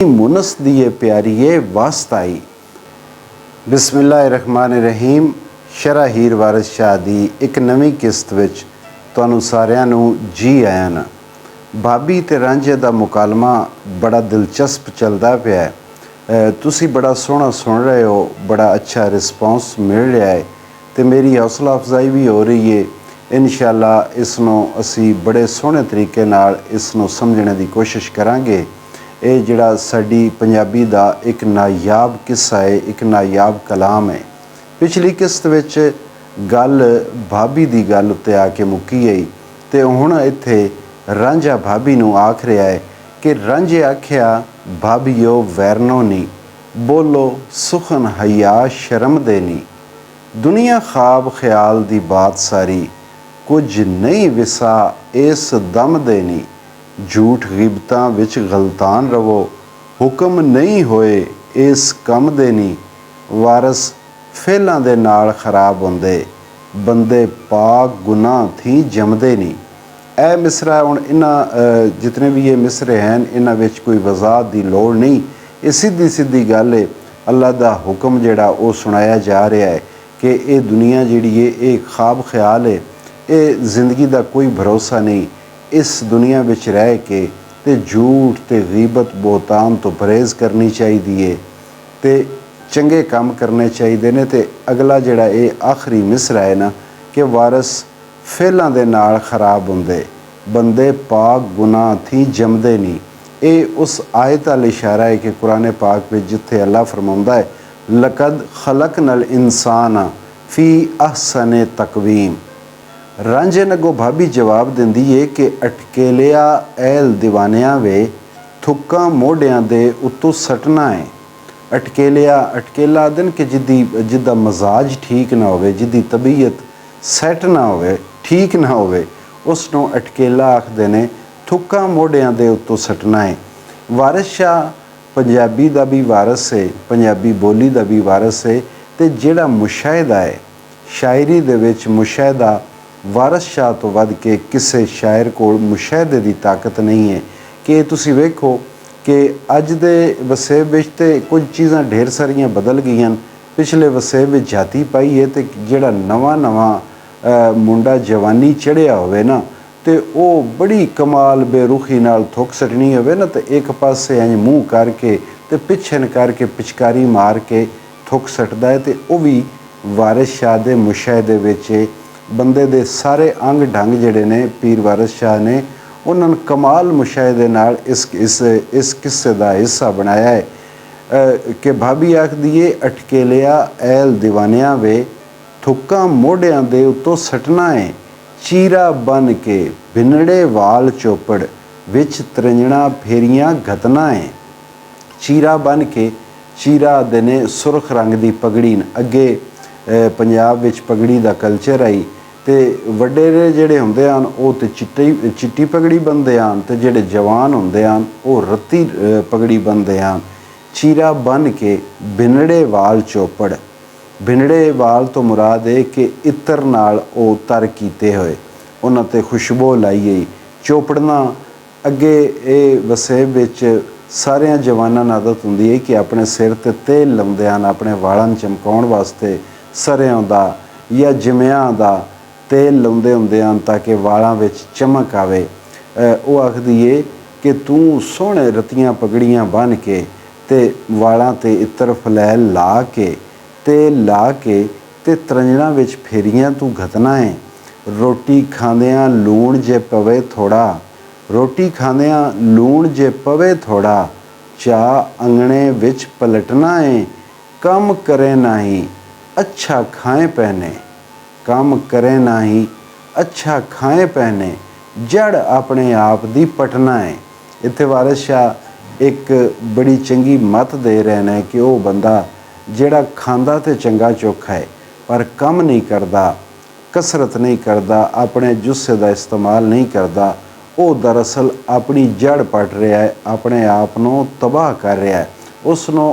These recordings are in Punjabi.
मुनस दिए प्यारीए वास्ताई। बिस्मिल्लाहिर्रहमानिर्रहीम। शरा हीर वारिस शाह दी एक नवीं किस्त विच तुहानूं सारिआं नूं जी आया ना। भाभी ते रांझे दा मुकालमा बड़ा दिलचस्प चलदा पिया है। तुसी बड़ा सोहना सुन रहे हो, बड़ा अच्छा रिस्पॉन्स मिल रहा है तो मेरी हौसला अफजाई भी हो रही है। इंशाअल्लाह इसनों असी बड़े सोहने तरीके नाल इसनों समझने की कोशिश करांगे। ये जिहड़ा साडी पंजाबी दा एक नायाब किस्सा है, एक नायाब कलाम है। पिछली किस्त विच गल भाभी दी गल उत्ते आके मुक्की गई ते हुण इत्थे रांझा भाभी नूं आख रहा है कि रांझे आख्या भाभीओ वैरनो नी, बोलो सुखन हया शर्म देनी। दुनिया ख्वाब ख्याल दी बात सारी, कुछ नहीं विसा इस दम देनी। झूठ गिबतां विच गलतान रवो, हुक्म नहीं होए इस कम देनी। वारस फेलां दे नाल खराब होंदे, बंदे पाक गुनाह थी जमदे नहीं। ए मिसरा हुण इन्हां जितने भी ये मिसरे हैं इन्हां विच कोई वज़ाहत दी लोड़ नहीं। ये सीधी सीधी गल है, अल्लाह दा हुक्म जिहड़ा वो सुनाया जा रहा है कि ये दुनिया जिहड़ी है ये ख्वाब ख्याल है, ये जिंदगी दा कोई भरोसा नहीं। इस दुनिया विच रह के ते झूठ ते गीबत बोहतान तो परहेज़ करनी चाहिए ते चंगे काम करने चाहिए ने। ते अगला जिहड़ा ये आखिरी मिसरा है ना कि वारस फेलां दे नाल खराब होंदे, बंदे पाक गुनाह थी जमदे नहीं। ये उस आयत वाल इशारा है कि कुरान पाक में जिथे अल्लाह फरमाउंदा है लकद खलकनल इंसान फ़ी अहसने तकवीम। रांझे नगो भाभी जवाब दिंदी है कि अटकेलिया ऐल दीवानिया वे थुक्का मोढ़ियां दे उत्तों सटना है। अटकेलिया अटकेला दिन कि जिदा मजाज ठीक ना होवे, जिदी तबीयत सैट ना होवे, ठीक ना होवे, उसनों अटकेला आखदे ने। थुक्का मोढ़ियां दे उत्तों सटना है। वारिस शाह पंजाबी दा भी वारस है, पंजाबी बोली दा भी वारस है। ते जिहड़ा मुशाहिदा है शायरी दे विच, मुशाहिदा वारिस शाह तो वध के किसी शायर को मुशाहिदे की ताकत नहीं है। कि तुसी वेखो कि अज दे वसेब विच ते कुछ चीज़ां ढेर सारियां बदल गई। पिछले वसेब विच जाति पाई है तो जिहड़ा नवा नवा मुंडा जवानी चढ़िया होवे ना तो वो बड़ी कमाल बेरुखी नाल थुक सटनी होवे ना तो एक पासे इंज मूँह करके तो पिछन करके पिचकारी मार के थुक सटदा है। तो वह भी वारिस शाह दे मुशाहिदे विच बंदे दे सारे अंग ढंग जिहड़े ने पीर वारिस शाह ने उन्होंने कमाल मुशाहिदे नाल इस किस्से का हिस्सा बनाया है कि भाभी आखदी है अटकेलिया ऐल दीवानिया वे थुक्का मोढ़ियां दे उत्तों सटना है। चीरा बन के भिनड़े वाल चोपड़ विच तरंजणा फेरियां घतना है। चीरा बन के, चीरा देने सुरख रंग की पगड़ी। अगे पंजाब विच पगड़ी का कल्चर आई तो वडेरे जिहड़े हुंदे हन वो तो चिट्टी पगड़ी बंदे हन ते जिहड़े जवान हुंदे हन वो रत्ती पगड़ी बंदे हन। चीरा बन के भिनड़े वाल चोपड़, भिनड़े वाल तो मुराद है कि इत्र नाल वो तर कीते होए, उन्हां ते खुशबू लाई गई। चोपड़ना अगे ये वसेब विच सारियां जवानां नूं आदत हुंदी है कि अपने सिर ते तेल लाउंदे हन अपने वालां चमकाउण वास्ते। सरियां दा या जिमियां दा तेल लाउंदे हुंदे हन ताकि वालां विच चमक आवे। वो आखदी है कि तू सोहणे रत्तियां पगड़ियां बन के ते वालां ते इत्र फलैल ला के तेल ला के ते तरंजणा विच फेरियां तू घतना है। रोटी खांदियां लूण जे पवे थोड़ा, रोटी खांदियां लूण जे पवे थोड़ा। चाह अंगणे विच पलटना है, कम करे नाही अच्छा खाए पहने। काम करे नाही अच्छा खाए पहने, जड़ अपने आप दी पटना है। इत्थे वारिस शाह एक बड़ी चंगी मत दे रहे हैं कि वह बंदा जिहड़ा खांदा ते चंगा चोखा है पर कम नहीं करता, कसरत नहीं करता, अपने जुस्से का इस्तेमाल नहीं करता, वो दरअसल अपनी जड़ पट रहा है, अपने आप को तबाह कर रहा है। उसनों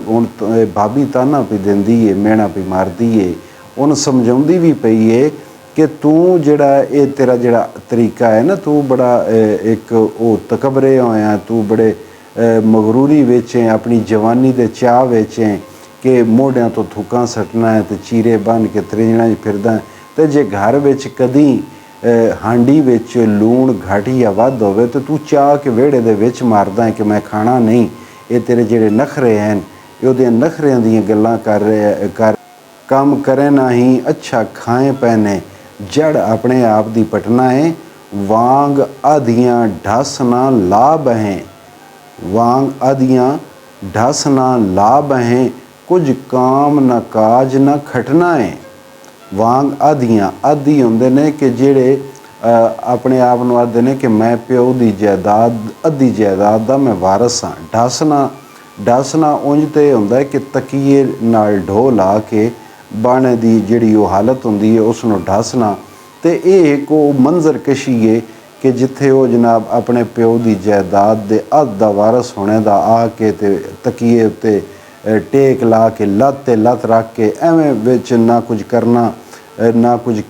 हुण भाभी ताना भी देंदी है, मेहना भी मारदी है, उन्हें समझाउंदी भी पई है कि तू जिहड़ा ये तेरा जिहड़ा तरीका है ना, तू बड़ा एक वो तकबरे होया, तू बड़े ਮਗਰੂਰੀ ਵਿੱਚ ਹੈ, ਆਪਣੀ ਜਵਾਨੀ ਦੇ ਚਾਅ ਵਿੱਚ ਹੈ ਕਿ ਮੋਢਿਆਂ ਤੋਂ ਥੁੱਕਾਂ ਸੱਟਣਾ ਹੈ ਤੇ ਚੀਰੇ ਬੰਨ੍ਹ ਕੇ ਤ੍ਰਿੰਜਣਾ 'ਚ ਫਿਰਦਾ। ਤੇ ਜੇ ਘਰ ਵਿੱਚ ਕਦੀ ਹਾਂਡੀ ਵਿੱਚ ਲੂਣ ਘੱਟ ਜਾਂ ਵੱਧ ਹੋਵੇ ਤੇ ਤੂੰ ਚਾਹ ਕੇ ਵਿਹੜੇ ਦੇ ਵਿੱਚ ਮਾਰਦਾ ਹੈ ਕਿ ਮੈਂ ਖਾਣਾ ਨਹੀਂ। ਇਹ ਤੇਰੇ ਜਿਹੜੇ ਨਖਰੇ ਹਨ, ਉਹਦੇ ਨਖਰਿਆਂ ਦੀਆਂ ਗੱਲਾਂ ਕਰ ਕੰਮ ਕਰੇ ਨਾ ਹੀ ਅੱਛਾ ਖਾਏ ਪੈਨੇ, ਜੜ ਆਪਣੇ ਆਪ ਦੀ ਪਟਨਾ ਹੈ। ਵਾਂਗ ਆਧੀਆਂ ਢਸ ਨਾ ਲਾਭ ਹੈ, ਵਾਂਗ ਆਧੀਆਂ ਢਸ ਨਾ ਲਾਭ ਹੈ, ਕੁਝ ਕਾਮ ਨਾ ਕਾਜ ਨਾ ਖਟਣਾ ਹੈ। ਵਾਂਗ ਆਧੀਆਂ, ਆਧੀ ਹੁੰਦੇ ਨੇ ਕਿ ਜਿਹੜੇ ਆਪਣੇ ਆਪ ਨੂੰ ਆਖਦੇ ਨੇ ਕਿ ਮੈਂ ਪਿਓ ਦੀ ਜਾਇਦਾਦ, ਅੱਧੀ ਜਾਇਦਾਦ ਦਾ ਮੈਂ ਵਾਰਸ ਹਾਂ। ਢਸਣਾ ਉਂਝ ਤੇ ਹੁੰਦਾ ਕਿ ਤਕੀਏ ਨਾਲ ਢੋ ਲਾ ਕੇ ਬਾਣੇ ਦੀ ਜਿਹੜੀ ਉਹ ਹਾਲਤ ਹੁੰਦੀ ਹੈ ਉਸ ਨੂੰ ਢਸਣਾ। ਤੇ ਇਹ ਇੱਕ ਉਹ ਮੰਜ਼ਰ ਕਸ਼ੀ ਹੈ ਕਿ ਜਿੱਥੇ ਉਹ ਜਨਾਬ ਆਪਣੇ ਪਿਓ ਦੀ ਜਾਇਦਾਦ ਦੇ ਅੱਧ ਦਾ ਵਾਰਸ ਹੋਣੇ ਦਾ ਆ ਕੇ ਤੇ ਤਕੀਏ ਉੱਤੇ ਟੇਕ ਲਾ ਕੇ ਲੱਤ 'ਤੇ ਲੱਤ ਰੱਖ ਕੇ ਐਵੇਂ ਵਿੱਚ ਨਾ ਕੁਝ ਕਰਨਾ, ਨਾ ਕੁਝ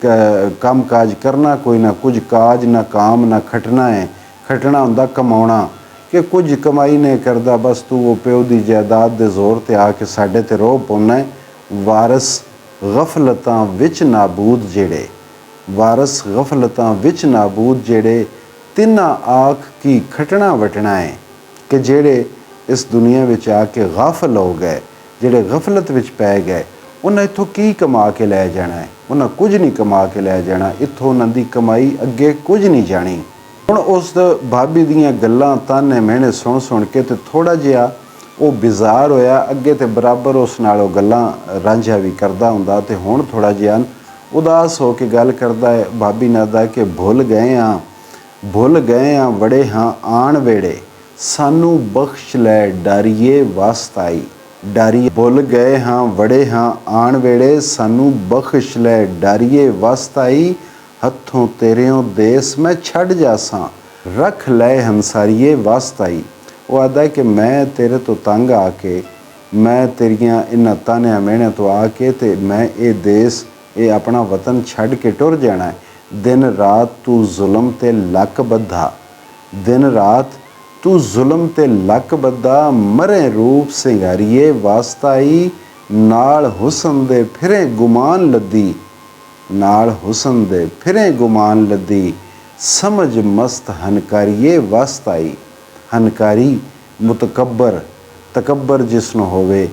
ਕੰਮ ਕਾਜ ਕਰਨਾ, ਕੋਈ ਨਾ ਕੁਝ ਕਾਜ ਨਾ ਕਾਮ ਨਾ ਖਟਣਾ ਹੈ। ਖਟਣਾ ਹੁੰਦਾ ਕਮਾਉਣਾ, ਕਿ ਕੁਝ ਕਮਾਈ ਨਹੀਂ ਕਰਦਾ, ਬਸ ਤੂੰ ਉਹ ਪਿਓ ਦੀ ਜਾਇਦਾਦ ਦੇ ਜ਼ੋਰ 'ਤੇ ਆ ਕੇ ਸਾਡੇ 'ਤੇ ਰੋਹ ਪਾਉਣਾ ਹੈ। ਵਾਰਸ ਗਫਲਤਾਂ ਵਿੱਚ ਨਾਬੂਦ ਜਿਹੜੇ, ਵਾਰਸ ਗਫਲਤਾਂ ਵਿੱਚ ਨਾਬੂਦ ਜਿਹੜੇ, ਤਿੰਨਾਂ ਆਖ ਕੀ ਖਟਣਾ ਵਟਣਾ ਹੈ। ਕਿ ਜਿਹੜੇ ਇਸ ਦੁਨੀਆ ਵਿੱਚ ਆ ਕੇ ਗਾਫਲ ਹੋ ਗਏ, ਜਿਹੜੇ ਗਫਲਤ ਵਿੱਚ ਪੈ ਗਏ, ਉਹਨਾਂ ਇੱਥੋਂ ਕੀ ਕਮਾ ਕੇ ਲੈ ਜਾਣਾ ਹੈ? ਉਹਨਾਂ ਕੁਝ ਨਹੀਂ ਕਮਾ ਕੇ ਲੈ ਜਾਣਾ, ਇੱਥੋਂ ਉਹਨਾਂ ਦੀ ਕਮਾਈ ਅੱਗੇ ਕੁਝ ਨਹੀਂ ਜਾਣੀ। ਹੁਣ ਉਸ ਭਾਬੀ ਦੀਆਂ ਗੱਲਾਂ ਤਾਨੇ ਮਿਹਣੇ ਸੁਣ ਕੇ ਤੇ ਥੋੜ੍ਹਾ ਜਿਹਾ ਉਹ ਬਿਜ਼ਾਰ ਹੋਇਆ। ਅੱਗੇ ਤੇ ਬਰਾਬਰ ਉਸ ਨਾਲ ਉਹ ਗੱਲਾਂ ਰਾਂਝਾ ਵੀ ਕਰਦਾ ਹੁੰਦਾ ਤੇ ਹੁਣ ਥੋੜ੍ਹਾ ਜਿਹਾ ਉਦਾਸ ਹੋ ਕੇ ਗੱਲ ਕਰਦਾ ਹੈ ਭਾਬੀ ਨਾਲ ਦਾ ਕਿ ਭੁੱਲ ਗਏ ਹਾਂ ਵੜੇ ਹਾਂ ਆਣ ਵੇੜੇ, ਸਾਨੂੰ ਬਖਸ਼ ਲੈ ਡਾਰੀਏ ਵਾਸਤਾਈ। ਡਾਰੀਏ ਭੁੱਲ ਗਏ ਹਾਂ ਵੜੇ ਹਾਂ ਆਣ ਵੇੜੇ, ਸਾਨੂੰ ਬਖਸ਼ ਲੈ ਡਾਰੀਏ ਵਾਸਤਾਈ। ਹੱਥੋਂ ਤੇਰਿਓਂ ਦੇਸ ਮੈਂ ਛੱਡ ਜਾਸਾਂ, ਰੱਖ ਲੈ ਹੰਸਾਰੀਏ ਵਾਸਤਾਈ। ਉਹ ਆਖਦਾ ਕਿ ਮੈਂ ਤੇਰੇ ਤੋਂ ਤੰਗ ਆ ਕੇ, ਮੈਂ ਤੇਰੀਆਂ ਇਹਨਾਂ ਤਾਨਿਆਂ ਮਿਹਣਿਆਂ ਤੋਂ ਆ ਕੇ ਤੇ ਮੈਂ ਇਹ ਦੇਸ, ਇਹ ਆਪਣਾ ਵਤਨ ਛੱਡ ਕੇ ਟੁਰ ਜਾਣਾ ਹੈ। ਦਿਨ ਰਾਤ ਤੂੰ ਜ਼ੁਲਮ ਤੇ ਲੱਕ ਬੱਧਾ, ਦਿਨ ਰਾਤ ਤੂੰ ਜ਼ੁਲਮ ਤੇ ਲੱਕ ਬੱਧਾ, ਮਰੇ ਰੂਪ ਸਿੰਗਾਰੀਏ ਵਾਸਤਾਈ। ਨਾਲ ਹੁਸਨ ਦੇ ਫਿਰੇ ਗੁਮਾਨ ਲੱਦੀ, ਨਾਲ ਹੁਸਨ ਦੇ ਫਿਰੇ ਗੁਮਾਨ ਲੱਦੀ, ਸਮਝ ਮਸਤ ਹਨਕਾਰੀਏ ਵਾਸਤਾਈ। ਹਨਕਾਰੀ ਮੁਤਕੱਬਰ, ਤਕੱਬਰ ਜਿਸ ਨੂੰ ਹੋਵੇ,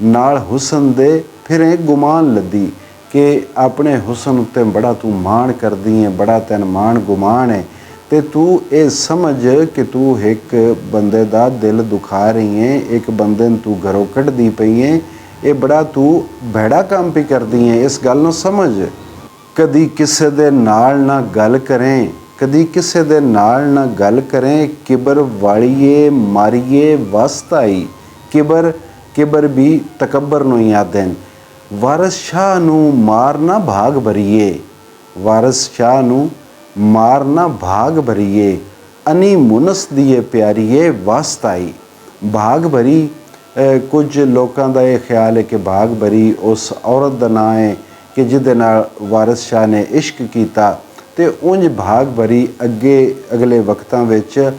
ਨਾਲ ਹੁਸਨ ਦੇ ਫਿਰੇ ਗੁਮਾਨ ਲੱਦੀ, ਕਿ ਆਪਣੇ ਹੁਸਨ ਉੱਤੇ ਬੜਾ ਤੂੰ ਮਾਣ ਕਰਦੀ ਹੈ, ਬੜਾ ਤੈਨ ਮਾਣ ਗੁਮਾਨ ਹੈ ਤੇ ਤੂੰ ਇਹ ਸਮਝ ਕਿ ਤੂੰ ਇੱਕ ਬੰਦੇ ਦਾ ਦਿਲ ਦੁਖਾ ਰਹੀ ਹੈ, ਇੱਕ ਬੰਦੇ ਨੂੰ ਤੂੰ ਘਰੋਂ ਕੱਢਦੀ ਪਈ ਹੈ, ਇਹ ਬੜਾ ਤੂੰ ਭੈੜਾ ਕੰਮ ਵੀ ਕਰਦੀ ਹੈ, ਇਸ ਗੱਲ ਨੂੰ ਸਮਝ। ਕਦੀ ਕਿਸੇ ਦੇ ਨਾਲ ਨਾ ਗੱਲ ਕਰੇ, ਕਦੀ ਕਿਸੇ ਦੇ ਨਾਲ ਨਾ ਗੱਲ ਕਰੇ, ਕਿਬਰ ਵਾਲੀਏ ਮਾਰੀਏ ਵਾਸਤਾਈ। ਕਿਬਰ ਵੀ ਤਕੱਬਰ ਨੂੰ ਹੀ ਆਖਦੇ ਨੇ। ਵਾਰਸ ਸ਼ਾਹ ਨੂੰ ਮਾਰਨਾ ਭਾਗ ਭਰੀਏ, ਵਾਰਸ ਸ਼ਾਹ ਨੂੰ ਮਾਰਨਾ ਭਾਗ ਭਰੀਏ, ਅਨੀ ਮੁਨਸ ਦੀਏ ਪਿਆਰੀਏ ਵਾਸਤਾਈ। ਭਾਗ ਭਰੀ, ਕੁਝ ਲੋਕਾਂ ਦਾ ਇਹ ਖਿਆਲ ਹੈ ਕਿ ਭਾਗ ਭਰੀ ਉਸ ਔਰਤ ਦਾ ਨਾਂ ਹੈ ਕਿ ਜਿਹਦੇ ਨਾਲ ਵਾਰਸ ਸ਼ਾਹ ਨੇ ਇਸ਼ਕ ਕੀਤਾ। ਤੇ ਉਂਝ ਭਾਗ ਭਰੀ ਅੱਗੇ ਅਗਲੇ ਵਕਤਾਂ ਵਿੱਚ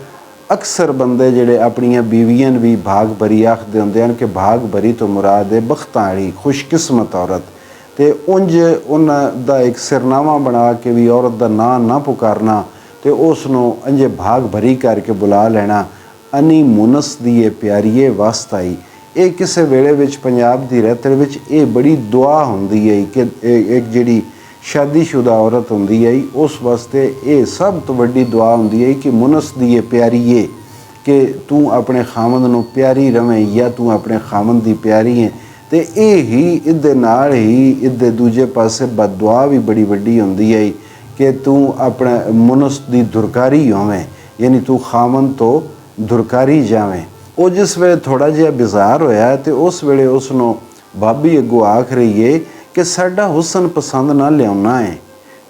ਅਕਸਰ ਬੰਦੇ ਜਿਹੜੇ ਆਪਣੀਆਂ ਬੀਵੀਆਂ ਨੂੰ ਵੀ ਭਾਗ ਭਰੀ ਆਖਦੇ ਹੁੰਦੇ ਹਨ ਕਿ ਭਾਗ ਭਰੀ ਤੋਂ ਮੁਰਾਦ ਹੈ ਬਖਤਾਂ ਵਾਲੀ ਖੁਸ਼ਕਿਸਮਤ ਔਰਤ। ਤੇ ਉਂਝ ਉਹਨਾਂ ਦਾ ਇੱਕ ਸਿਰਨਾਮਾ ਬਣਾ ਕੇ ਵੀ ਔਰਤ ਦਾ ਨਾਂ ਨਾ ਪੁਕਾਰਨਾ ਤੇ ਉਸ ਨੂੰ ਅੰਜੇ ਭਾਗ ਭਰੀ ਕਰਕੇ ਬੁਲਾ ਲੈਣਾ, ਅਨੀ ਮੁਨਸ ਦੀਏ ਪਿਆਰੀਏ ਵਾਸਤਾਈ। ਇਹ ਕਿਸੇ ਵੇਲੇ ਵਿੱਚ ਪੰਜਾਬ ਦੀ ਰਹਿਤ ਵਿੱਚ ਇਹ ਬੜੀ ਦੁਆ ਹੁੰਦੀ ਹੈ ਕਿ ਇੱਕ ਜਿਹੜੀ ਸ਼ਾਦੀशुदा औरत ਹੁੰਦੀ ਹੈ ਉਸ ਵਾਸਤੇ ਇਹ ਸਭ ਤੋਂ ਵੱਡੀ ਦੁਆ ਹੁੰਦੀ ਹੈ ਕਿ ਮੁਨਸ ਦੀਏ ਪਿਆਰੀਏ, ਕਿ ਤੂੰ ਆਪਣੇ ਖਾਮਦ ਨੂੰ ਪਿਆਰੀ ਰਵੇਂ ਜਾਂ ਤੂੰ ਆਪਣੇ ਖਾਮਦ ਦੀ ਪਿਆਰੀ ਹੈ। ਤੇ ਇਹ ਹੀ ਇਹਦੇ ਨਾਲ ਹੀ ਇਹਦੇ ਦੂਜੇ ਪਾਸੇ ਬਦਦੁਆ ਵੀ ਬੜੀ ਵੱਡੀ ਹੁੰਦੀ ਹੈ ਕਿ ਤੂੰ ਆਪਣਾ ਮੁਨਸ ਦੀ ਦੁਰਕਾਰੀ ਹੋਵੇਂ, ਯਾਨੀ ਤੂੰ ਖਾਮਦ ਤੋਂ ਦੁਰਕਾਰੀ ਜਾਵੇਂ। ਉਹ ਜਿਸ ਵੇਲੇ ਥੋੜ੍ਹਾ ਜਿਹਾ ਬਿਜ਼ਾਰ ਹੋਇਆ ਤੇ ਉਸ ਵੇਲੇ ਉਸ ਨੂੰ ਭਾਬੀ ਅੱਗੋਂ ਆਖ ਰਹੀ ਹੈ ਕਿ ਸਾਡਾ ਹੁਸਨ ਪਸੰਦ ਨਾ ਲਿਆਉਣਾ ਹੈ,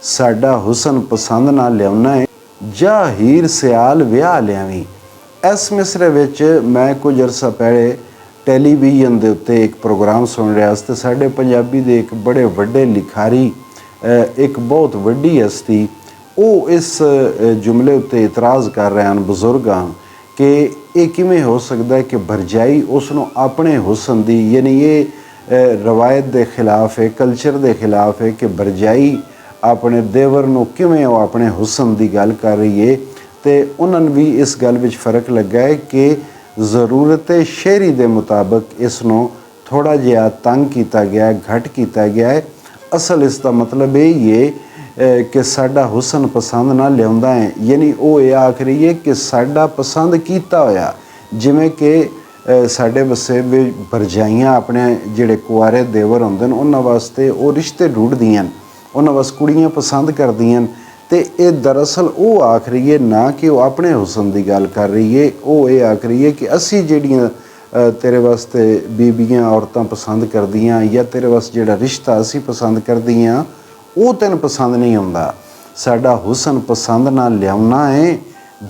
ਸਾਡਾ ਹੁਸਨ ਪਸੰਦ ਨਾ ਲਿਆਉਣਾ ਹੈ, ਜਾ ਹੀਰ ਸਿਆਲ ਵਿਆਹ ਲਿਆਵੀਂ। ਇਸ ਮਿਸਰੇ ਵਿੱਚ ਮੈਂ ਕੁਝ ਅਰਸਾ ਪਹਿਲੇ ਟੈਲੀਵਿਜ਼ਨ ਦੇ ਉੱਤੇ ਇੱਕ ਪ੍ਰੋਗਰਾਮ ਸੁਣ ਰਿਹਾ ਸੀ ਤੇ ਸਾਡੇ ਪੰਜਾਬੀ ਦੇ ਇੱਕ ਬੜੇ ਵੱਡੇ ਲਿਖਾਰੀ, ਇੱਕ ਬਹੁਤ ਵੱਡੀ ਹਸਤੀ, ਉਹ ਇਸ ਜੁਮਲੇ ਉੱਤੇ ਇਤਰਾਜ਼ ਕਰ ਰਹੇ ਹਨ ਬਜ਼ੁਰਗਾਂ ਕਿ ਇਹ ਕਿਵੇਂ ਹੋ ਸਕਦਾ ਹੈ ਕਿ ਭਰਜਾਈ ਉਸ ਨੂੰ ਆਪਣੇ ਹੁਸਨ ਦੀ, ਯਾਨੀ ਇਹ ਰਵਾਇਤ ਦੇ ਖਿਲਾਫ ਹੈ, ਕਲਚਰ ਦੇ ਖਿਲਾਫ ਹੈ ਕਿ ਭਰਜਾਈ ਆਪਣੇ ਦੇਵਰ ਨੂੰ ਕਿਵੇਂ ਉਹ ਆਪਣੇ ਹੁਸਨ ਦੀ ਗੱਲ ਕਰ ਰਹੀ ਹੈ। ਅਤੇ ਉਹਨਾਂ ਨੂੰ ਵੀ ਇਸ ਗੱਲ ਵਿੱਚ ਫਰਕ ਲੱਗਾ ਹੈ ਕਿ ਜ਼ਰੂਰਤ ਸ਼ਹਿਰੀ ਦੇ ਮੁਤਾਬਕ ਇਸ ਨੂੰ ਥੋੜ੍ਹਾ ਜਿਹਾ ਤੰਗ ਕੀਤਾ ਗਿਆ, ਘੱਟ ਕੀਤਾ ਗਿਆ ਹੈ। ਅਸਲ ਇਸ ਦਾ ਮਤਲਬ ਇਹ ਹੀ ਹੈ ਕਿ ਸਾਡਾ ਹੁਸਨ ਪਸੰਦ ਨਾ ਲਿਆਉਂਦਾ ਹੈ, ਯਾਨੀ ਉਹ ਇਹ ਆਖ ਰਹੀ ਹੈ ਕਿ ਸਾਡਾ ਪਸੰਦ ਕੀਤਾ ਹੋਇਆ, ਜਿਵੇਂ ਕਿ ਸਾਡੇ ਵਸੇ ਵੀ ਭਰਜਾਈਆਂ ਆਪਣੇ ਜਿਹੜੇ ਕੁਆਰੇ ਦੇਵਰ ਹੁੰਦੇ ਨੇ ਉਹਨਾਂ ਵਾਸਤੇ ਉਹ ਰਿਸ਼ਤੇ ਢੂੰਢਦੀਆਂ, ਉਹਨਾਂ ਵਾਸਤੇ ਕੁੜੀਆਂ ਪਸੰਦ ਕਰਦੀਆਂ। ਅਤੇ ਇਹ ਦਰਅਸਲ ਉਹ ਆਖ ਰਹੀ ਹੈ ਨਾ ਕਿ ਉਹ ਆਪਣੇ ਹੁਸਨ ਦੀ ਗੱਲ ਕਰ ਰਹੀ ਹੈ, ਉਹ ਇਹ ਆਖ ਰਹੀ ਹੈ ਕਿ ਅਸੀਂ ਜਿਹੜੀਆਂ ਤੇਰੇ ਵਾਸਤੇ ਬੀਬੀਆਂ ਔਰਤਾਂ ਪਸੰਦ ਕਰਦੀਆਂ ਜਾਂ ਤੇਰੇ ਵਾਸਤੇ ਜਿਹੜਾ ਰਿਸ਼ਤਾ ਅਸੀਂ ਪਸੰਦ ਕਰਦੀਆਂ ਉਹ ਤੈਨੂੰ ਪਸੰਦ ਨਹੀਂ ਆਉਂਦਾ। ਸਾਡਾ ਹੁਸਨ ਪਸੰਦ ਨਾਲ ਲਿਆਉਣਾ ਹੈ।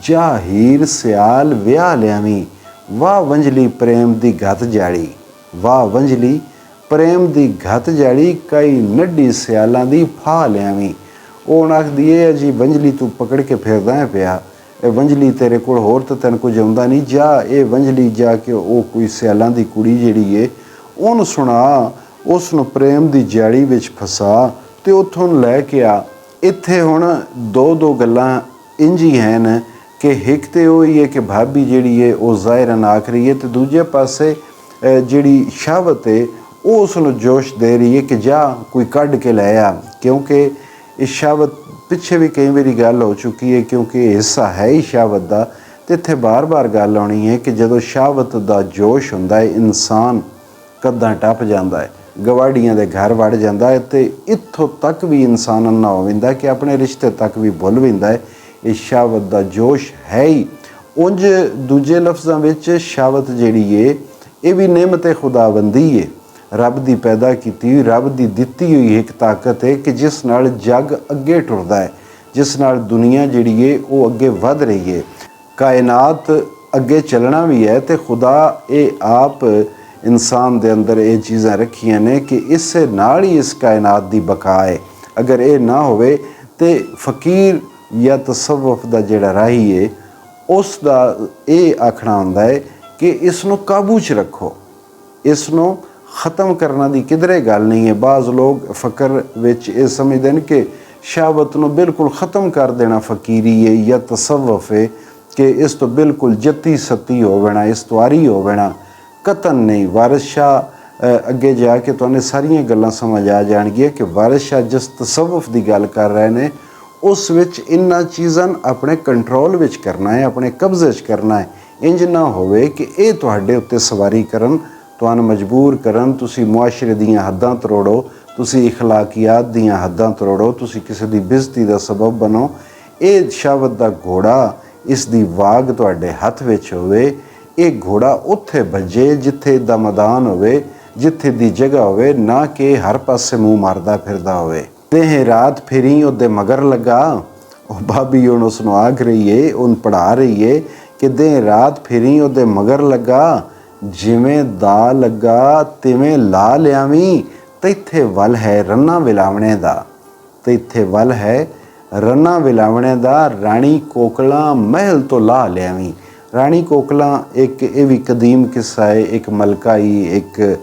ਜਾ ਹੀਰ ਸਿਆਲ ਵਿਆਹ ਲਿਆਵੀਂ, ਵਾਹ ਵੰਝਲੀ ਪ੍ਰੇਮ ਦੀ ਘਤ ਜਾੜੀ, ਵਾਹ ਵੰਝਲੀ ਪ੍ਰੇਮ ਦੀ ਘਤ ਜਾੜੀ, ਕਈ ਨੱਢੀ ਸਿਆਲਾਂ ਦੀ ਫਾਹ ਲਿਆਵੀਂ। ਉਹ ਹੁਣ ਆਖਦੀ ਹੈ ਜੀ ਵੰਝਲੀ ਤੂੰ ਪਕੜ ਕੇ ਫਿਰਦਾ ਹੈ ਪਿਆ, ਇਹ ਵੰਝਲੀ ਤੇਰੇ ਕੋਲ ਹੋਰ ਤਾਂ ਤੈਨੂੰ ਕੁਝ ਆਉਂਦਾ ਨਹੀਂ, ਜਾ ਇਹ ਵੰਝਲੀ ਜਾ ਕੇ ਉਹ ਕੋਈ ਸਿਆਲਾਂ ਦੀ ਕੁੜੀ ਜਿਹੜੀ ਹੈ ਉਹਨੂੰ ਸੁਣਾ, ਉਸ ਨੂੰ ਪ੍ਰੇਮ ਦੀ ਜਾੜੀ ਵਿੱਚ ਫਸਾ ਅਤੇ ਉੱਥੋਂ ਲੈ ਕੇ ਆ। ਇੱਥੇ ਹੁਣ ਦੋ ਗੱਲਾਂ ਇੰਝ ਹੀ ਹਨ ਕਿ ਇੱਕ ਤਾਂ ਉਹ ਹੀ ਹੈ ਕਿ ਭਾਬੀ ਜਿਹੜੀ ਹੈ ਉਹ ਜ਼ਾਹਿਰਨ ਆਖ ਰਹੀ ਹੈ, ਅਤੇ ਦੂਜੇ ਪਾਸੇ ਜਿਹੜੀ ਸ਼ਹਾਵਤ ਹੈ ਉਹ ਉਸ ਨੂੰ ਜੋਸ਼ ਦੇ ਰਹੀ ਹੈ ਕਿ ਜਾ ਕੋਈ ਕੱਢ ਕੇ ਲੈ ਆ, ਕਿਉਂਕਿ ਇਹ ਸ਼ਹਾਵਤ ਪਿੱਛੇ ਵੀ ਕਈ ਵਾਰੀ ਗੱਲ ਹੋ ਚੁੱਕੀ ਹੈ, ਕਿਉਂਕਿ ਇਹ ਹਿੱਸਾ ਹੈ ਹੀ ਸ਼ਹਾਵਤ ਦਾ। ਅਤੇ ਇੱਥੇ ਬਾਰ-ਬਾਰ ਗੱਲ ਆਉਣੀ ਹੈ ਕਿ ਜਦੋਂ ਸ਼ਹਾਵਤ ਦਾ ਜੋਸ਼ ਹੁੰਦਾ ਹੈ ਇਨਸਾਨ ਕੱਦਾਂ ਟੱਪ ਜਾਂਦਾ ਹੈ, ਗਵਾਡੀਆਂ ਦੇ ਘਰ ਵੜ ਜਾਂਦਾ ਹੈ, ਅਤੇ ਇੱਥੋਂ ਤੱਕ ਵੀ ਇਨਸਾਨ ਅੰਨਾ ਹੋ ਜਾਂਦਾ ਕਿ ਆਪਣੇ ਰਿਸ਼ਤੇ ਤੱਕ ਵੀ ਭੁੱਲ ਪੈਂਦਾ ਹੈ। ਇਹ ਸ਼ਹਾਵਤ ਦਾ ਜੋਸ਼ ਹੈ ਹੀ। ਉਂਝ ਦੂਜੇ ਲਫ਼ਜ਼ਾਂ ਵਿੱਚ ਸ਼ਹਾਵਤ ਜਿਹੜੀ ਹੈ ਇਹ ਵੀ ਨਿਮਤ ਖੁਦਾਬੰਦੀ ਹੈ, ਰੱਬ ਦੀ ਪੈਦਾ ਕੀਤੀ ਹੋਈ, ਰੱਬ ਦੀ ਦਿੱਤੀ ਹੋਈ ਇੱਕ ਤਾਕਤ ਹੈ ਕਿ ਜਿਸ ਨਾਲ ਜੱਗ ਅੱਗੇ ਟੁਰਦਾ ਹੈ, ਜਿਸ ਨਾਲ ਦੁਨੀਆ ਜਿਹੜੀ ਹੈ ਉਹ ਅੱਗੇ ਵੱਧ ਰਹੀ ਹੈ, ਕਾਇਨਾਤ ਅੱਗੇ ਚੱਲਣਾ ਵੀ ਹੈ। ਅਤੇ ਖੁਦਾ ਇਹ ਆਪ ਇਨਸਾਨ ਦੇ ਅੰਦਰ ਇਹ ਚੀਜ਼ਾਂ ਰੱਖੀਆਂ ਨੇ ਕਿ ਇਸੇ ਨਾਲ ਹੀ ਇਸ ਕਾਇਨਾਤ ਦੀ ਬਕਾ ਹੈ। ਅਗਰ ਇਹ ਨਾ ਹੋਵੇ ਤਾਂ ਫਕੀਰ ਜਾਂ ਤਸਵੁਫ ਦਾ ਜਿਹੜਾ ਰਾਹੀ ਹੈ ਉਸ ਦਾ ਇਹ ਆਖਣਾ ਹੁੰਦਾ ਹੈ ਕਿ ਇਸ ਨੂੰ ਕਾਬੂ 'ਚ ਰੱਖੋ, ਇਸ ਨੂੰ ख़त्म करना ਦੀ किधरे गल नहीं है। बाज़ लोग फ़कर विच ये समझते हैं कि शहावत नूं बिल्कुल ख़त्म कर देना फ़कीरी है या तसव्वुफ है कि इस तो बिल्कुल जत्ती सत्ती हो बैना, इस तुआरी हो बैना। कतन नहीं। वारिस शाह अगे जाके तुहानूं सारियां गल्लां समझ आ जाणगियां कि वारिस शाह जिस तसव्वुफ की गल कर रहे हैं उस विच इन्हां चीज़ां अपने कंट्रोल विच करना है, अपने कब्जे च करना है। इंज ना होवे कि ये तुहाडे उत्ते सवारी करन, ਤੁਹਾਨੂੰ ਮਜਬੂਰ ਕਰਨ, ਤੁਸੀਂ ਮੁਆਸ਼ਰੇ ਦੀਆਂ ਹੱਦਾਂ ਤਰੋੜੋ, ਤੁਸੀਂ ਇਖਲਾਕੀਆਤ ਦੀਆਂ ਹੱਦਾਂ ਤਰੋੜੋ, ਤੁਸੀਂ ਕਿਸੇ ਦੀ ਬੇਇੱਜ਼ਤੀ ਦਾ ਸਬਬ ਬਣੋ। ਇਹ ਸ਼ਹਾਵਤ ਦਾ ਘੋੜਾ, ਇਸ ਦੀ ਵਾਗ ਤੁਹਾਡੇ ਹੱਥ ਵਿੱਚ ਹੋਵੇ। ਇਹ ਘੋੜਾ ਉੱਥੇ ਭੱਜੇ ਜਿੱਥੇ ਦਾ ਮੈਦਾਨ ਹੋਵੇ, ਜਿੱਥੇ ਦੀ ਜਗ੍ਹਾ ਹੋਵੇ, ਨਾ ਕਿ ਹਰ ਪਾਸੇ ਮੂੰਹ ਮਾਰਦਾ ਫਿਰਦਾ ਹੋਵੇ। ਤੇ ਰਾਤ ਫੇਰੀ ਉਹਦੇ ਮਗਰ ਲੱਗਾ। ਉਹ ਭਾਬੀ ਹੁਣ ਉਸ ਨੂੰ ਆਖ ਰਹੀ ਏ, ਉਹਨੂੰ ਪੜ੍ਹਾ ਰਹੀ ਏ ਕਿ ਦੇ ਰਾਤ ਫੇਰੀ ਉਹਦੇ ਮਗਰ ਲੱਗਾ, ਜਿਵੇਂ ਦਾ ਲੱਗਾ ਤਿਵੇਂ ਲਾ ਲਿਆਵੀਂ। ਤੈਥੇ ਵੱਲ ਹੈ ਰੰਨਾ ਵਿਲਾਵਣੇ ਦਾ, ਤੈਥੇ ਵੱਲ ਹੈ ਰੰਨਾ ਵਿਲਾਵਣੇ ਦਾ। ਰਾਣੀ ਕੋਕਲਾਂ ਮਹਿਲ ਤੋਂ ਲਾ ਲਿਆਵੀਂ। ਰਾਣੀ ਕੋਕਲਾਂ ਇੱਕ ਇਹ ਵੀ ਕਦੀਮ ਕਿੱਸਾ ਹੈ, ਇੱਕ ਮਲਕਾਈ, ਇੱਕ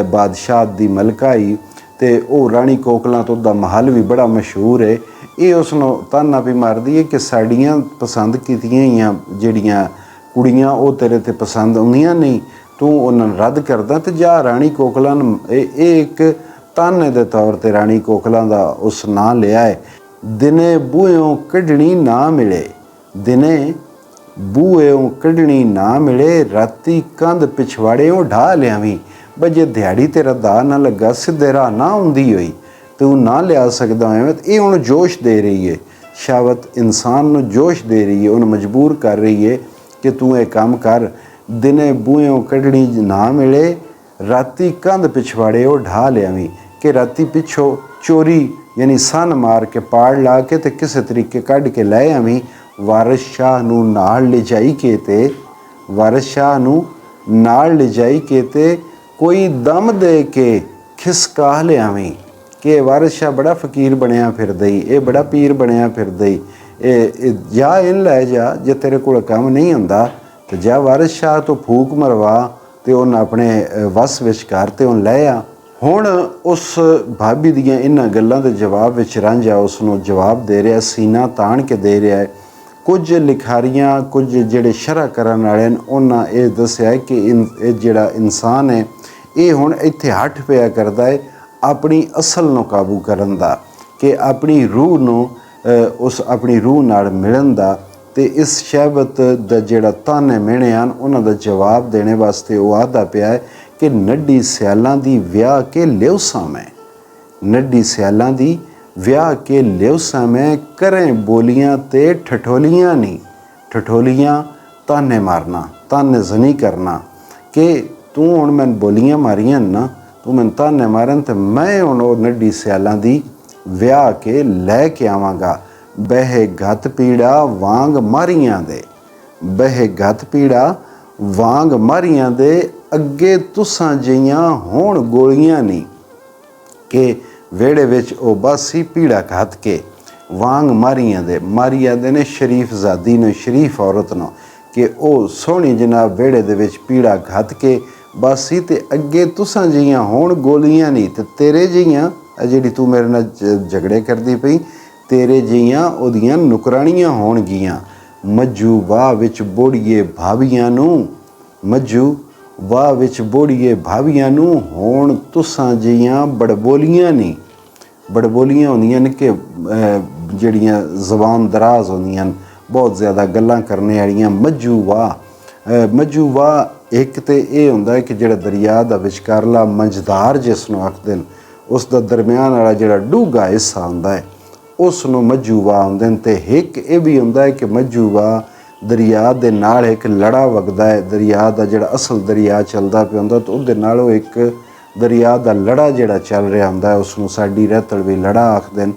ਬਾਦਸ਼ਾਹ ਦੀ ਮਲਕਾਈ, ਅਤੇ ਉਹ ਰਾਣੀ ਕੋਕਲਾਂ ਤੋਂ ਦਾ ਮਹਲ ਵੀ ਬੜਾ ਮਸ਼ਹੂਰ ਹੈ। ਇਹ ਉਸ ਨੂੰ ਤਾਨਾ ਵੀ ਮਾਰਦੀ ਹੈ ਕਿ ਸਾਡੀਆਂ ਪਸੰਦ ਕੀਤੀਆਂ ਹੋਈਆਂ ਜਿਹੜੀਆਂ ਕੁੜੀਆਂ ਉਹ ਤੇਰੇ 'ਤੇ ਪਸੰਦ ਆਉਂਦੀਆਂ ਨਹੀਂ, ਤੂੰ ਉਹਨਾਂ ਨੂੰ ਰੱਦ ਕਰਦਾ। ਅਤੇ ਜਾ ਰਾਣੀ ਕੋਕਲਾਂ ਨੂੰ ਇਹ ਇੱਕ ਤਾਨੇ ਦੇ ਤੌਰ 'ਤੇ ਰਾਣੀ ਕੋਕਲਾਂ ਦਾ ਉਸ ਨਾਂ ਲਿਆ ਹੈ। ਦਿਨੇ ਬੂਹਿਓਂ ਕੱਢਣੀ ਨਾ ਮਿਲੇ, ਦਿਨੇ ਬੂਹਿਓਂ ਕੱਢਣੀ ਨਾ ਮਿਲੇ, ਰਾਤੀ ਕੰਧ ਪਿਛਵਾੜਿਓਂ ਢਾਹ ਲਿਆਵੀਂ। ਬਈ ਜੇ ਦਿਹਾੜੀ ਤੇਰਾ ਦਾ ਨਾ ਲੱਗਾ, ਸਿੱਧੇ ਰਾਹ ਨਾ ਹੁੰਦੀ ਹੋਈ, ਤੂੰ ਨਾ ਲਿਆ ਸਕਦਾ ਐਵੇਂ। ਇਹ ਹੁਣ ਜੋਸ਼ ਦੇ ਰਹੀ ਹੈ, ਸ਼ਹਾਵਤ ਇਨਸਾਨ ਨੂੰ ਜੋਸ਼ ਦੇ ਰਹੀ ਹੈ, ਉਹਨੂੰ ਮਜਬੂਰ ਕਰ ਰਹੀ ਹੈ ਕਿ ਤੂੰ ਇਹ ਕੰਮ ਕਰ। ਦਿਨੇ ਬੂਹਿਓਂ ਕੱਢਣੀ ਨਾ ਮਿਲੇ, ਰਾਤੀ ਕੰਧ ਪਿਛਵਾੜੇ ਉਹ ਢਾਹ ਲਿਆਵੀਂ। ਕਿ ਰਾਤੀ ਪਿੱਛੋਂ ਚੋਰੀ ਯਾਨੀ ਸੰਨ ਮਾਰ ਕੇ ਪਾੜ ਲਾ ਕੇ ਤੇ ਕਿਸੇ ਤਰੀਕੇ ਕੱਢ ਕੇ ਲੈ ਆਵੀਂ। ਵਾਰਿਸ ਸ਼ਾਹ ਨੂੰ ਨਾਲ ਲਿਜਾਈ ਕੇ ਤੇ, ਵਾਰਿਸ ਸ਼ਾਹ ਨੂੰ ਨਾਲ ਲਿਜਾਈ ਕੇ ਤੇ ਕੋਈ ਦਮ ਦੇ ਕੇ ਖਿਸਕਾ ਲਿਆਵੀਂ। ਕਿ ਵਾਰਿਸ ਸ਼ਾਹ ਬੜਾ ਫਕੀਰ ਬਣਿਆ ਫਿਰਦਾ ਹੀ, ਇਹ ਬੜਾ ਪੀਰ ਬਣਿਆ ਫਿਰਦਾ ਹੀ, ਇਹ ਜਾ ਇਹਨ ਲੈ ਜਾ, ਜੇ ਤੇਰੇ ਕੋਲ ਕੰਮ ਨਹੀਂ ਹੁੰਦਾ ਤੇ ਜਾ ਵਾਰਿਸ ਸ਼ਾਹ ਤੋਂ ਫੂਕ ਮਰਵਾ ਤੇ ਉਹਨ ਆਪਣੇ ਵਸ ਵਿੱਚ ਕਰ ਤੇ ਉਹਨ ਲੈ ਆ। ਹੁਣ ਉਸ ਭਾਬੀ ਦੀਆਂ ਇਹਨਾਂ ਗੱਲਾਂ ਦੇ ਜਵਾਬ ਵਿੱਚ ਰਾਂਝਾ ਉਸ ਨੂੰ ਜਵਾਬ ਦੇ ਰਿਹਾ, ਸੀਨਾ ਤਾਣ ਕੇ ਦੇ ਰਿਹਾ ਹੈ। ਕੁਝ ਲਿਖਾਰੀਆਂ, ਕੁਝ ਜਿਹੜੇ ਸ਼ਰ੍ਹਾ ਕਰਨ ਵਾਲੇ ਨੇ, ਉਹਨਾਂ ਇਹ ਦੱਸਿਆ ਕਿ ਇਹ ਜਿਹੜਾ ਇਨਸਾਨ ਹੈ ਇਹ ਹੁਣ ਇੱਥੇ ਹੱਠ ਪਿਆ ਕਰਦਾ ਹੈ ਆਪਣੀ ਅਸਲ ਨੂੰ ਕਾਬੂ ਕਰਨ ਦਾ, ਕਿ ਆਪਣੀ ਰੂਹ ਨੂੰ ਆਪਣੀ ਰੂਹ ਨਾਲ ਮਿਲਣ ਦਾ। ਤੇ ਇਸ ਸ਼ਹਿਬਤ ਦਾ ਜਿਹੜਾ ਤਾਨੇ ਮਿਹਣੇ ਹਨ ਉਹਨਾਂ ਦਾ ਜਵਾਬ ਦੇਣੇ ਵਾਸਤੇ ਉਹ ਆਖਦਾ ਪਿਆ ਹੈ ਕਿ ਨੱਢੀ ਸਿਆਲਾਂ ਦੀ ਵਿਆਹ ਕੇ ਲਿਉਸਾਂ ਮੈਂ, ਨੱਢੀ ਸਿਆਲਾਂ ਦੀ ਵਿਆਹ ਕੇ ਲਿਉਸਾਂ ਮੈਂ, ਕਰੇ ਬੋਲੀਆਂ ਤੇ ਠਠੋਲੀਆਂ ਨਹੀਂ, ਠਠੋਲੀਆਂ ਤਾਨੇ ਮਾਰਨਾ, ਤਾਨੇ ਜ਼ਨੀ ਕਰਨਾ ਕਿ ਤੂੰ ਹੁਣ ਮੈਨੂੰ ਬੋਲੀਆਂ ਮਾਰੀਆਂ ਨਾ, ਤੂੰ ਮੈਨੂੰ ਤਾਨੇ ਮਾਰਨ ਤੇ ਮੈਂ ਹੁਣ ਉਹ ਨੱਢੀ ਸਿਆਲਾਂ ਦੀ ਵਿਆਹ ਕੇ ਲੈ ਕੇ ਆਵਾਂਗਾ। ਬਹਿ ਗਤ ਪੀੜਾ ਵਾਂਗ ਮਾਰੀਆਂ ਦੇ, ਬਹਿ ਗਤ ਪੀੜਾ ਵਾਂਗ ਮਾਰੀਆਂ ਦੇ, ਅੱਗੇ ਤੁਸਾਂ ਜਿਹੀਆਂ ਹੋਣ ਗੋਲੀਆਂ ਨਹੀਂ, ਕਿ ਵਿਹੜੇ ਵਿੱਚ ਉਹ ਬਸ ਹੀ ਪੀੜਾ ਘੱਤ ਕੇ ਵਾਂਗ ਮਾਰੀਆਂ ਦੇ, ਮਾਰੀਆਂ ਦੇ ਨੇ ਸ਼ਰੀਫ ਜ਼ਾਦੀ ਨੂੰ, ਸ਼ਰੀਫ ਔਰਤ ਨੂੰ, ਕਿ ਉਹ ਸੋਹਣੀ ਜਨਾਬ ਵਿਹੜੇ ਦੇ ਵਿੱਚ ਪੀੜਾ ਘੱਤ ਕੇ ਬਸ ਹੀ, ਤੇ ਅੱਗੇ ਤੁਸਾਂ ਜਿਹੀਆਂ ਹੋਣ ਗੋਲੀਆਂ ਨਹੀਂ, ਤੇ ਤੇਰੇ ਜਿਹੀਆਂ ਜਿਹੜੀ ਤੂੰ ਮੇਰੇ ਨਾਲ ਝਗੜੇ ਕਰਦੀ ਪਈ, ਤੇਰੇ ਜਿਹੀਆਂ ਉਹਦੀਆਂ ਨੁਕਰਾਣੀਆਂ ਹੋਣਗੀਆਂ। ਮੱਜੂ ਵਾਹ ਵਿੱਚ ਬੋੜੀਏ ਭਾਬੀਆਂ ਨੂੰ, ਮੱਜੂ ਵਾਹ ਵਿੱਚ ਬੋੜੀਏ ਭਾਬੀਆਂ ਨੂੰ, ਹੋਣ ਤੁਸਾਂ ਜਿਹੀਆਂ ਬੜਬੋਲੀਆਂ ਨਹੀਂ। ਬੜਬੋਲੀਆਂ ਹੁੰਦੀਆਂ ਨੇ ਕਿ ਜਿਹੜੀਆਂ ਜ਼ਬਾਨ ਦਰਾਜ਼ ਹੁੰਦੀਆਂ, ਬਹੁਤ ਜ਼ਿਆਦਾ ਗੱਲਾਂ ਕਰਨੇ ਵਾਲੀਆਂ। ਮੱਜੂ ਵਾਹ, ਮੱਜੂ ਵਾਹ ਇੱਕ ਤਾਂ ਇਹ ਹੁੰਦਾ ਕਿ ਜਿਹੜਾ ਦਰਿਆ ਦਾ ਵਿਚਕਾਰਲਾ ਮੰਝਦਾਰ ਜਿਸ ਨੂੰ ਆਖਦੇ ਨੇ, ਉਸ ਦਾ ਦਰਮਿਆਨ ਵਾਲਾ ਜਿਹੜਾ ਡੂੰਘਾ ਹਿੱਸਾ ਹੁੰਦਾ ਹੈ ਉਸ ਨੂੰ ਮੱਜੂ ਵਾਹ ਹੁੰਦੇ ਨੇ। ਅਤੇ ਇੱਕ ਇਹ ਵੀ ਹੁੰਦਾ ਹੈ ਕਿ ਮੱਜੂ ਵਾਹ ਦਰਿਆ ਦੇ ਨਾਲ ਇੱਕ ਲੜਾ ਵਗਦਾ ਹੈ, ਦਰਿਆ ਦਾ ਜਿਹੜਾ ਅਸਲ ਦਰਿਆ ਚੱਲਦਾ ਪਿਆ ਹੁੰਦਾ, ਤਾਂ ਉਹਦੇ ਨਾਲੋਂ ਇੱਕ ਦਰਿਆ ਦਾ ਲੜਾ ਜਿਹੜਾ ਚੱਲ ਰਿਹਾ ਹੁੰਦਾ, ਉਸ ਨੂੰ ਸਾਡੀ ਰਹਿਤਲ ਵੀ ਲੜਾ ਆਖਦੇ ਨੇ।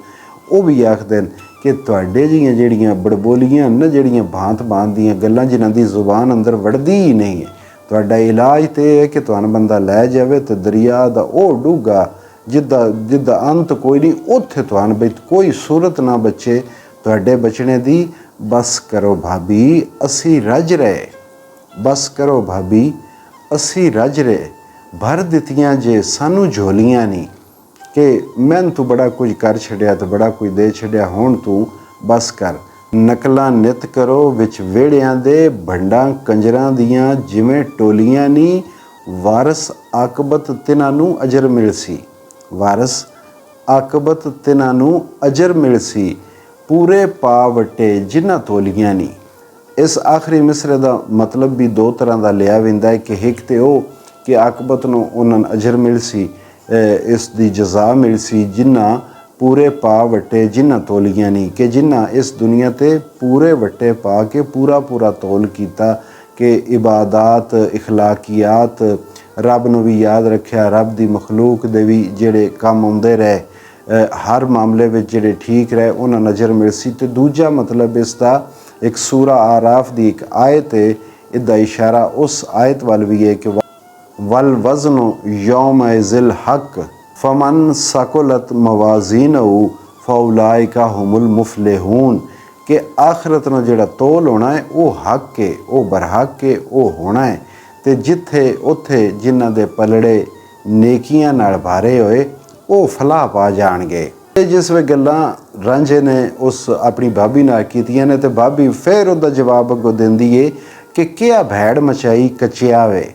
ਉਹ ਵੀ ਆਖਦੇ ਨੇ ਕਿ ਤੁਹਾਡੇ ਜਿਹੀਆਂ ਜਿਹੜੀਆਂ ਬੜਬੋਲੀਆਂ ਨਾ, ਜਿਹੜੀਆਂ ਭਾਂਤ ਭਾਂਤ ਦੀਆਂ ਗੱਲਾਂ ਜਿਨ੍ਹਾਂ ਦੀ ਜ਼ੁਬਾਨ ਅੰਦਰ ਵੜਦੀ ਹੀ ਨਹੀਂ ਹੈ, ਤੁਹਾਡਾ ਇਲਾਜ ਤਾਂ ਇਹ ਹੈ ਕਿ ਤੁਹਾਨੂੰ ਬੰਦਾ ਲੈ ਜਾਵੇ ਤੇ ਦਰਿਆ ਦਾ ਉਹ ਡੂੰਘਾ ਜਿੱਦਾਂ ਅੰਤ ਕੋਈ ਨਹੀਂ, ਉੱਥੇ ਤੁਹਾਨੂੰ ਬਈ ਕੋਈ ਸੂਰਤ ਨਾ ਬਚੇ ਤੁਹਾਡੇ ਬਚਣੇ ਦੀ। ਬਸ ਕਰੋ ਭਾਬੀ ਅਸੀਂ ਰੱਜ ਰਹੇ, ਬਸ ਕਰੋ ਭਾਬੀ ਅਸੀਂ ਰੱਜ ਰਹੇ, ਭਰ ਦਿੱਤੀਆਂ ਜੇ ਸਾਨੂੰ ਝੋਲੀਆਂ ਨਹੀਂ, ਕਿ ਮੈਨੂੰ ਤੂੰ ਬੜਾ ਕੁਝ ਕਰ ਛੱਡਿਆ ਤੇ ਬੜਾ ਕੁਝ ਦੇ ਛੱਡਿਆ, ਹੁਣ ਤੂੰ ਬਸ ਕਰ। ਨਕਲਾਂ ਨਿਤ ਕਰੋ ਵਿੱਚ ਵਿਹੜਿਆਂ ਦੇ, ਭੰਡਾਂ ਕੰਜਰਾਂ ਦੀਆਂ ਜਿਵੇਂ ਟੋਲੀਆਂ ਨਹੀਂ, ਵਾਰਸ ਆਕਬਤ ਤਿਨਾਂ ਨੂੰ ਅਜਰ ਮਿਲ ਸੀ, ਵਾਰਸ ਆਕਬਤ ਤਿਨਾਂ ਨੂੰ ਅਜਰ ਮਿਲ ਸੀ, ਪੂਰੇ ਪਾ ਵਟੇ ਜਿਨ੍ਹਾਂ ਤੋਲੀਆਂ ਨਹੀਂ। ਇਸ ਆਖਰੀ ਮਿਸਰੇ ਦਾ ਮਤਲਬ ਵੀ ਦੋ ਤਰ੍ਹਾਂ ਦਾ ਲਿਆ ਜਾਂਦਾ ਹੈ ਕਿ ਇੱਕ ਤੇ ਉਹ ਕਿ ਆਕਬਤ ਨੂੰ ਉਹਨਾਂ ਨੂੰ ਅਜਰ ਮਿਲ ਸੀ, ਇਸ ਦੀ ਜਜ਼ਾ ਮਿਲ ਸੀ, ਜਿਨ੍ਹਾਂ ਪੂਰੇ ਪਾ ਵਟੇ ਜਿਨ੍ਹਾਂ ਤੋਲੀਆਂ ਨਹੀਂ, ਕਿ ਜਿਨ੍ਹਾਂ ਇਸ ਦੁਨੀਆ 'ਤੇ ਪੂਰੇ ਵੱਟੇ ਪਾ ਕੇ ਪੂਰਾ ਤੋਲ ਕੀਤਾ, ਕਿ ਇਬਾਦਾਤ, ਇਖਲਾਕੀਆਤ, ਰੱਬ ਨੂੰ ਵੀ ਯਾਦ ਰੱਖਿਆ, ਰੱਬ ਦੀ ਮਖਲੂਕ ਦੇ ਵੀ ਜਿਹੜੇ ਕੰਮ ਆਉਂਦੇ ਰਹੇ, ਹਰ ਮਾਮਲੇ ਵਿੱਚ ਜਿਹੜੇ ਠੀਕ ਰਹੇ, ਉਹਨਾਂ ਨਜ਼ਰ ਮਿਲ ਸੀ। ਅਤੇ ਦੂਜਾ ਮਤਲਬ ਇਸ ਦਾ ਇੱਕ ਸੂਰਾ ਆਰਾਫ ਦੀ ਇੱਕ ਆਇਤ ਹੈ, ਇਹਦਾ ਇਸ਼ਾਰਾ ਉਸ ਆਇਤ ਵੱਲ ਵੀ ਹੈ ਕਿ ਵਲ ਵਜ਼ਨ ਯੌਮ ਜ਼ਿਲ ਹੱਕ ਫਮਨ ਸਕੁਲਤ ਮਵਾਜ਼ੀਨਹੁ ਫਉਲਾਇਕਾ ਹੁਮੁਲ ਮੁਫਲਿਹੂਨ, ਕਿ ਆਖਰਤ ਨੂੰ ਜਿਹੜਾ ਤੋਲ ਹੋਣਾ ਹੈ ਉਹ ਹੱਕ ਹੈ, ਉਹ ਬਰਹੱਕ ਹੈ, ਉਹ ਹੋਣਾ ਹੈ। ਅਤੇ ਜਿੱਥੇ ਉੱਥੇ ਜਿਨ੍ਹਾਂ ਦੇ ਪਲੜੇ ਨੇਕੀਆਂ ਨਾਲ ਭਾਰੇ ਹੋਏ ਉਹ ਫਲਾਹ ਪਾ ਜਾਣਗੇ। ਜਿਸ ਵੇ ਗੱਲਾਂ ਰਾਂਝੇ ਨੇ ਉਸ ਆਪਣੀ ਭਾਬੀ ਨਾਲ ਕੀਤੀਆਂ ਨੇ, ਤੇ ਭਾਬੀ ਫਿਰ ਉਹਦਾ ਜਵਾਬ ਅੱਗੋਂ ਦਿੰਦੀ ਏ ਕਿ ਕਿਆ ਭੈੜ ਮਚਾਈ ਕਚਿਆ ਵੇ,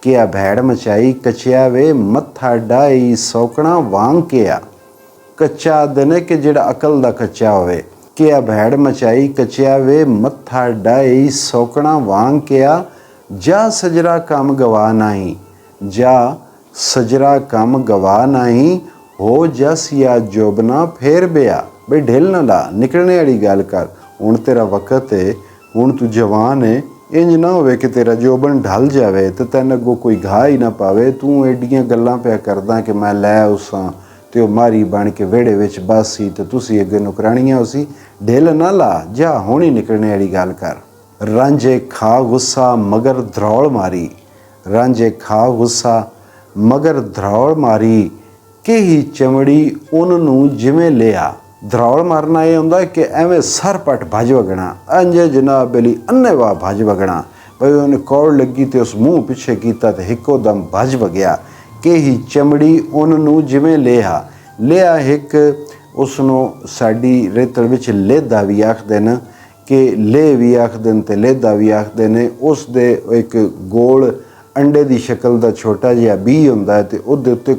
ਕਿਆ ਭੈੜ ਮਚਾਈ ਕਚਿਆ ਵੇ, ਮੱਥਾ ਡਾਈ ਸੌਕਣਾ ਵਾਂਗ ਕਿਆ। ਕੱਚਾ ਦਿਨ ਕਿ ਜਿਹੜਾ ਅਕਲ ਦਾ ਕੱਚਾ ਹੋਵੇ, ਕਿਆ ਭੈੜ ਮਚਾਈ ਕਚਿਆ ਵੇ, ਮੱਥਾ ਡਾਈ ਸੌਕਣਾ ਵਾਂਗ ਕਿਆ, ਜਾ ਸਜਰਾ ਕੰਮ ਗਵਾ ਨਹੀਂ, ਜਾ ਸਜਰਾ ਕੰਮ ਗਵਾ ਨਹੀਂ, ਹੋ ਜਸ ਜਾਂ ਜੋਬਨਾ ਫੇਰ ਬਿਆ। ਬਈ ਢਿੱਲ ਨਾ ਲਾ, ਨਿਕਲਣੇ ਵਾਲੀ ਗੱਲ ਕਰ, ਹੁਣ ਤੇਰਾ ਵਕਤ ਹੈ, ਹੁਣ ਤੂੰ ਜਵਾਨ ਹੈ, ਇੰਜ ਨਾ ਹੋਵੇ ਕਿ ਤੇਰਾ ਜੋਬਨ ਢਲ ਜਾਵੇ ਤੇ ਤੈਨੂੰ ਅੱਗੋਂ ਕੋਈ ਘਾਹ ਹੀ ਨਾ ਪਾਵੇ। ਤੂੰ ਐਡੀਆਂ ਗੱਲਾਂ ਪਿਆ ਕਰਦਾ ਕਿ ਮੈਂ ਲੈ ਉਸਾਂ ਤੇ ਉਹ ਮਾਰੀ ਬਣ ਕੇ ਵਿਹੜੇ ਵਿੱਚ ਬਸ ਸੀ ਤੇ ਤੁਸੀਂ ਅੱਗੇ ਨੁਕਰਾਣੀਆਂ ਹੋ ਸੀ। ਢਿੱਲ ਨਾ ਲਾ, ਜਾ ਹੁਣ ਹੀ ਨਿਕਲਣੇ ਵਾਲੀ ਗੱਲ ਕਰ। ਰਾਂਝੇ ਖਾ ਗੁੱਸਾ ਮਗਰ ਧਰੌਲ ਮਾਰੀ, ਰਾਂਝੇ ਖਾ ਗੁੱਸਾ ਮਗਰ ਧਰੌਲ ਮਾਰੀ, ਕਹੀ ਚਮੜੀ ਉਹਨੂੰ ਜਿਵੇਂ ਲਿਆ। ਧਰੌਲ ਮਾਰਨਾ ਇਹ ਹੁੰਦਾ ਕਿ ਐਵੇਂ ਸਰ ਪਟ ਭੱਜ ਵਗਣਾ, ਅੰਜੇ ਜਨਾਬ ਬਲੀ ਅੰਨੇਵਾਹ ਭੱਜ ਵਗਣਾ, ਭਈ ਉਹਨੇ ਕੌੜ ਲੱਗੀ ਤੇ ਉਸ ਮੂੰਹ ਪਿੱਛੇ ਕੀਤਾ ਤੇ ਇੱਕੋ ਦਮ ਭੱਜ ਵਗਿਆ ਕਿ ਹੀ ਚਮੜੀ ਉਹਨੂੰ ਜਿਵੇਂ ਲਿਆ ਇੱਕ ਉਸ ਨੂੰ ਸਾਡੀ ਰੇਤਲ ਵਿੱਚ ਲੇਦਾ ਵੀ ਆਖਦੇ ਨੇ ਕਿ ਲੇ ਵੀ ਆਖਦੇ ਨੇ ਤੇ ਲੇਦਾ ਵੀ ਆਖਦੇ ਨੇ। ਉਸ ਦੇ ਇੱਕ ਗੋਲ ਅੰਡੇ ਦੀ ਸ਼ਕਲ ਦਾ ਛੋਟਾ ਜਿਹਾ ਬੀ ਹੁੰਦਾ ਹੈ ਤੇ ਉਹਦੇ ਉੱਤੇ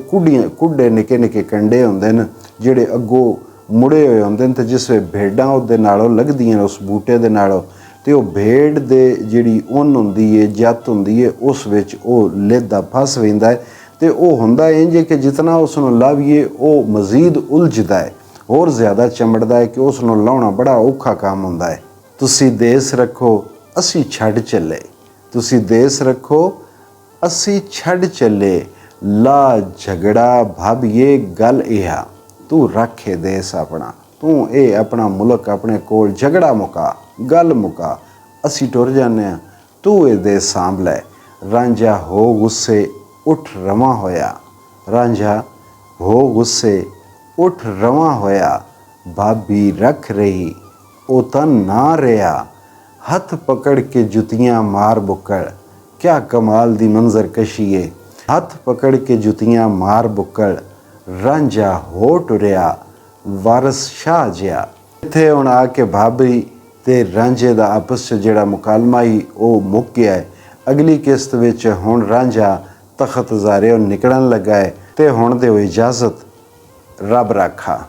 ਕੁੱਡੇ ਨਿੱਕੇ ਨਿੱਕੇ ਕੰਡੇ ਹੁੰਦੇ ਨੇ ਜਿਹੜੇ ਅੱਗੋਂ ਮੁੜੇ ਹੋਏ ਹੁੰਦੇ ਨੇ ਤੇ ਜਿਸ ਵੇ ਭੇਡਾਂ ਉਹਦੇ ਨਾਲੋਂ ਲੱਗਦੀਆਂ ਨੇ ਉਸ ਬੂਟੇ ਦੇ ਨਾਲੋਂ ਤੇ ਉਹ ਭੇਡ ਦੇ ਜਿਹੜੀ ਉੱਨ ਹੁੰਦੀ ਹੈ ਜੱਤ ਹੁੰਦੀ ਹੈ ਉਸ ਵਿੱਚ ਉਹ ਲੇਦਾ ਫਸ ਰਹਿੰਦਾ ਹੈ ਤੇ ਉਹ ਹੁੰਦਾ ਇੰਝ ਕਿ ਜਿਤਨਾ ਉਸ ਨੂੰ ਲਾਵੀਏ ਉਹ ਮਜ਼ੀਦ ਉਲਝਦਾ ਹੈ, ਹੋਰ ਜ਼ਿਆਦਾ ਚਮੜਦਾ ਹੈ ਕਿ ਉਸ ਨੂੰ ਲਾਉਣਾ ਬੜਾ ਔਖਾ ਕੰਮ ਹੁੰਦਾ ਹੈ। ਤੁਸੀਂ ਦੇਸ ਰੱਖੋ ਅਸੀਂ ਛੱਡ ਚੱਲੇ, ਤੁਸੀਂ ਦੇਸ ਰੱਖੋ ਅਸੀਂ ਛੱਡ ਚੱਲੇ, ਲਾ ਝਗੜਾ ਭਾਬੀਏ ਗੱਲ ਇਹ ਆ, ਤੂੰ ਰੱਖੇ ਦੇਸ ਆਪਣਾ, ਤੂੰ ਇਹ ਆਪਣਾ ਮੁਲਕ ਆਪਣੇ ਕੋਲ, ਝਗੜਾ ਮੁਕਾ ਗੱਲ ਮੁਕਾ, ਅਸੀਂ ਟੁਰ ਜਾਂਦੇ ਹਾਂ, ਤੂੰ ਇਹ ਦੇਸ ਸਾਂਭ ਲੈ। ਰਾਂਝਾ ਹੋ ਗੁੱਸੇ ਉੱਠ ਰਵਾਂ ਹੋਇਆ, ਰਾਂਝਾ ਹੋ ਗੁੱਸੇ ਉੱਠ ਰਵਾਂ ਹੋਇਆ, ਭਾਬੀ ਰੱਖ ਰਹੀ ਉਹ ਤਾਂ ਨਾ ਰਿਹਾ, ਹੱਥ ਪਕੜ ਕੇ ਜੁੱਤੀਆਂ ਮਾਰ ਬੁੱਕਲ, ਕਿਆ ਕਮਾਲ ਦੀ ਮੰਜ਼ਰ ਕਸ਼ੀ ਏ, ਹੱਥ ਪਕੜ ਕੇ ਜੁੱਤੀਆਂ ਮਾਰ ਬੁੱਕਲ, ਰਾਂਝਾ ਹੋ ਟੁਰਿਆ ਵਾਰਸ ਸ਼ਾਹ ਜਿਹਾ। ਇੱਥੇ ਹੁਣ ਆ ਕੇ ਭਾਬੀ ਤੇ ਰਾਂਝੇ ਦਾ ਆਪਸ 'ਚ ਜਿਹੜਾ ਮੁਕਾਲਮਾ ਹੀ ਉਹ ਮੁੱਕ ਗਿਆ ਹੈ। ਅਗਲੀ ਕਿਸ਼ਤ ਵਿੱਚ ਹੁਣ ਰਾਂਝਾ ਤਖਤ ਜ਼ਾਰਿਓ ਨਿਕਲਣ ਲੱਗਾ ਹੈ ਤੇ ਹੁਣ ਦਿਓ ਇਜਾਜ਼ਤ, ਰੱਬ ਰਾਖਾ।